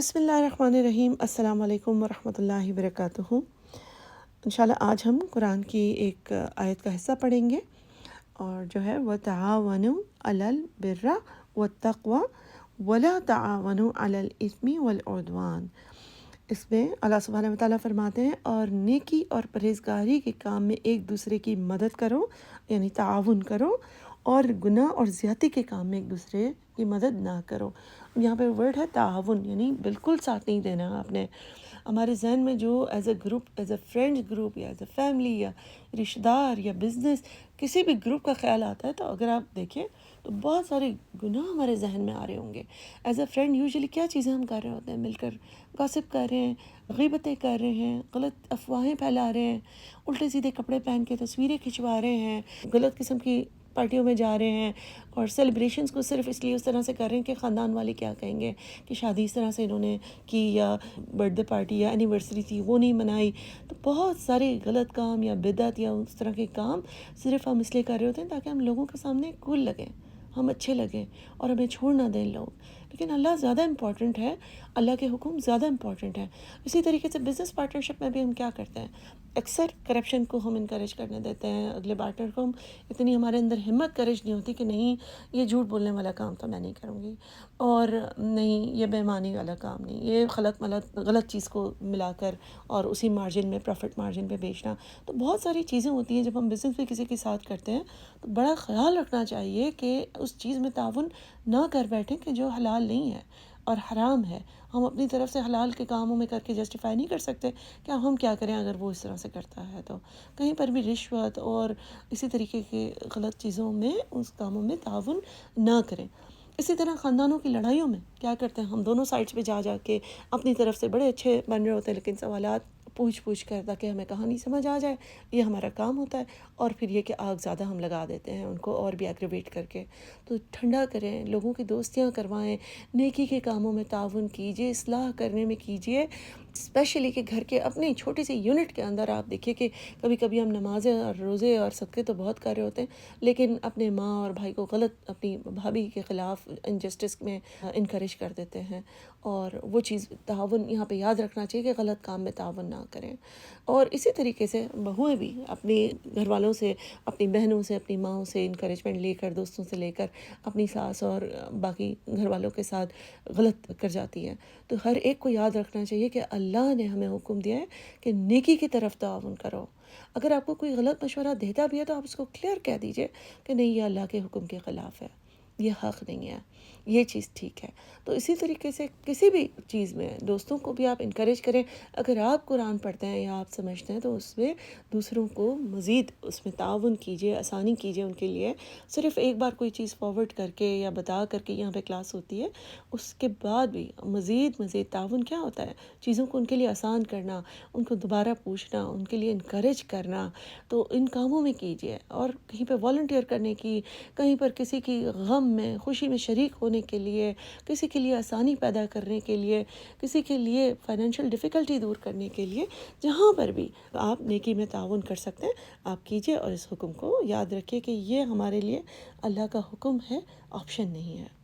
بسم اللہ الرحمن الرحیم۔ السلام علیکم ورحمۃ اللہ وبرکاتہ۔ انشاءاللہ آج ہم قرآن کی ایک آیت کا حصہ پڑھیں گے، اور جو ہے وَتَعَاوَنُوا عَلَى الْبِرِّ وَالتَّقْوَى وَلَا تَعَاوَنُوا عَلَى الْإِثْمِ وَالْعُدْوَانِ۔ اس میں اللہ سبحانہ وتعالیٰ فرماتے ہیں، اور نیکی اور پرہیزگاری کے کام میں ایک دوسرے کی مدد کرو، یعنی تعاون کرو، اور گناہ اور زیادتی کے کام میں ایک دوسرے کی مدد نہ کرو۔ یہاں پہ ورڈ ہے تعاون، یعنی بالکل ساتھ نہیں دینا آپ نے۔ ہمارے ذہن میں جو as a group, as a friend group, یا ایز اے فیملی، یا رشتہ دار، یا بزنس، کسی بھی گروپ کا خیال آتا ہے تو اگر آپ دیکھیں تو بہت سارے گناہ ہمارے ذہن میں آ رہے ہوں گے۔ ایز اے فرینڈ یوزلی کیا چیزیں ہم کر رہے ہوتے ہیں؟ مل کر گاسپ کر رہے ہیں، غیبتیں کر رہے ہیں، غلط افواہیں پھیلا رہے ہیں، الٹے سیدھے کپڑے پہن کے تصویریں کھنچوا رہے ہیں، غلط قسم کی پارٹیوں میں جا رہے ہیں، اور سیلیبریشنز کو صرف اس لیے اس طرح سے کر رہے ہیں کہ خاندان والے کیا کہیں گے کہ شادی اس طرح سے انہوں نے کی، یا برتھ ڈے پارٹی یا اینیورسری تھی وہ نہیں منائی۔ تو بہت سارے غلط کام یا بدعت یا اس طرح کے کام صرف ہم اس لیے کر رہے ہوتے ہیں تاکہ ہم لوگوں کے سامنے کول لگیں، ہم اچھے لگیں، اور ہمیں چھوڑ نہ دیں لوگ۔ لیکن اللہ زیادہ امپورٹنٹ ہے، اللہ کے حکم زیادہ امپورٹنٹ ہے۔ اسی طریقے سے بزنس پارٹنرشپ میں بھی ہم کیا کرتے ہیں؟ اکثر کرپشن کو ہم انکریج کرنے دیتے ہیں، اگلے پارٹنر کو اتنی ہمارے اندر ہمت کریج نہیں ہوتی کہ نہیں، یہ جھوٹ بولنے والا کام تو میں نہیں کروں گی، اور نہیں یہ بے ایمانی والا کام نہیں، یہ غلط چیز کو ملا کر اور اسی مارجن میں، پروفٹ مارجن پہ بیچنا۔ تو بہت ساری چیزیں ہوتی ہیں جب ہم بزنس بھی کسی کے ساتھ کرتے ہیں تو بڑا خیال رکھنا چاہیے کہ اس چیز میں تعاون نہ کر بیٹھیں کہ جو حلال نہیں ہے اور حرام ہے۔ ہم اپنی طرف سے حلال کے کاموں میں کر کے جسٹیفائی نہیں کر سکتے کہ ہم کیا کریں اگر وہ اس طرح سے کرتا ہے تو۔ کہیں پر بھی رشوت اور اسی طریقے کے غلط چیزوں میں، اس کاموں میں تعاون نہ کریں۔ اسی طرح خاندانوں کی لڑائیوں میں کیا کرتے ہیں؟ ہم دونوں سائڈس پہ جا کے اپنی طرف سے بڑے اچھے بن رہے ہوتے ہیں، لیکن سوالات پوچھ کر تاکہ ہمیں کہانی سمجھ آ جائے، یہ ہمارا کام ہوتا ہے۔ اور پھر یہ کہ آگ زیادہ ہم لگا دیتے ہیں ان کو، اور بھی ایگریویٹ کر کے۔ تو ٹھنڈا کریں، لوگوں کی دوستیاں کروائیں، نیکی کے کاموں میں تعاون کیجیے، اصلاح کرنے میں کیجیے، اسپیشلی کہ گھر کے اپنی چھوٹی سی یونٹ کے اندر آپ دیکھیے کہ کبھی کبھی ہم نمازیں اور روزے اور صدقے تو بہت کر رہے ہوتے ہیں، لیکن اپنے ماں اور بھائی کو غلط، اپنی بھابھی کے خلاف انجسٹس میں انکریج کر دیتے ہیں۔ اور وہ چیز تعاون یہاں پہ یاد رکھنا چاہیے کہ غلط کام میں تعاون نہ کریں۔ اور اسی طریقے سے بہوئیں بھی اپنی گھر والوں سے، اپنی بہنوں سے، اپنی ماؤں سے انکریجمنٹ لے کر، دوستوں سے لے کر اپنی ساس اور باقی گھر والوں کے ساتھ غلط کر جاتی ہیں۔ تو ہر ایک کو یاد رکھنا چاہیے کہ اللہ نے ہمیں حکم دیا ہے کہ نیکی کی طرف تعاون کرو۔ اگر آپ کو کوئی غلط مشورہ دیتا بھی ہے تو آپ اس کو کلیئر کہہ دیجئے کہ نہیں، یہ اللہ کے حکم کے خلاف ہے، یہ حق نہیں ہے، یہ چیز ٹھیک ہے۔ تو اسی طریقے سے کسی بھی چیز میں دوستوں کو بھی آپ انکریج کریں۔ اگر آپ قرآن پڑھتے ہیں یا آپ سمجھتے ہیں تو اس میں دوسروں کو مزید اس میں تعاون کیجیے، آسانی کیجیے ان کے لیے۔ صرف ایک بار کوئی چیز فارورڈ کر کے یا بتا کر کے یہاں پہ کلاس ہوتی ہے، اس کے بعد بھی مزید تعاون کیا ہوتا ہے؟ چیزوں کو ان کے لیے آسان کرنا، ان کو دوبارہ پوچھنا، ان کے لیے انکریج کرنا۔ تو ان کاموں میں کیجیے، اور کہیں پہ والنٹیئر کرنے کی، کہیں پر کسی کی غم میں، خوشی میں شریک ہونے کے لیے، کسی کے لیے آسانی پیدا کرنے کے لیے، کسی کے لیے فائنینشیل ڈیفیکلٹی دور کرنے کے لیے، جہاں پر بھی آپ نیکی میں تعاون کر سکتے ہیں آپ کیجیے۔ اور اس حکم کو یاد رکھیے کہ یہ ہمارے لیے اللہ کا حکم ہے، آپشن نہیں ہے۔